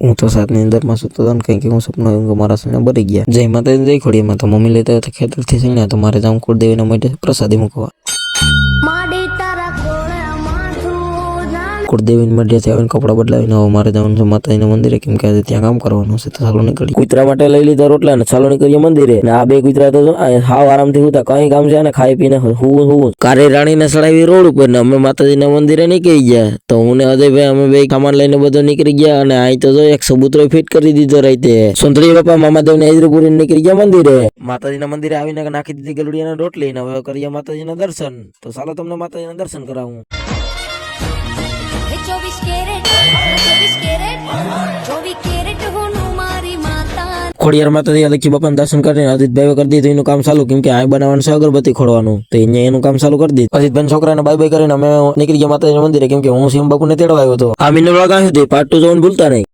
હું તો સાતની અંદરમાં સૂતો હતો ને કંઈક હું સપનું આવ્યું કે મારા સને બરી ગયા. જય માતાજી જય ખોડિયામાં. તો મમ્મી લેતા હતા ખેતરથી સીણ્યા તો મારે જાઉં કુળદેવીના માટે પ્રસાદી મૂકવા. કુળદેવીની મઢિયાથી આવીને કપડાં બદલાવીને હવે મારે જવાનું છે માતાજીના મંદિરે, કેમ કે આજે ત્યાં કામ કરવાનું છે. તો ચાલો નીકળી. કૂતરા માટે લઈ લીધા રોટલા ને ચાલો નીકળીએ મંદિરે. ને આ બે કૂતરા તો હાવ આરામથી હુતા, કઈ કામ છે ને ખાઈ પીને હું કારે રાણીને સડાવી રોડ ઉપર ને અમે માતાજીના મંદિરે નીકળી ગયા. તો હું ને અજયભાઈ અમે બે સામાન લઈને બધો નીકળી ગયા. અને અહીં તો જો એક સબૂતરો ફિટ કરી દીધો રાતે. સુંદરી બાપા મામાદેવ ને હૈદરપુરી નીકળી ગયા મંદિરે. માતાજીના મંદિરે આવીને નાખી દીધી ગલુડિયાના રોટલી ને હવે કરીએ માતાજીના દર્શન. તો ચાલો તમને માતાજીના દર્શન કરાવું. 24 કેરેટ હોનું મારી માતા. ખોડિયાર માતાજી લખી બાપાને દર્શન કરીને અજીતભાઈ કરી દીધું એનું કામ ચાલુ, કેમ કે આ બનાવવાનું છે અગરબત્તી ખોડવાનું. તો અહીંયા એનું કામ ચાલુ કરી દીધું. અજીતભાઈ છોકરાને બાય બાય કરીને અમે નીકળી ગયા માતાજીના મંદિરે, કેમ કે હું શિવ બાપુને તેડવા આવ્યો હતો. આ મિનિટ વાગ્યા સુધી પાર્ટ 2 જોવાનું ભૂલતા નહીં.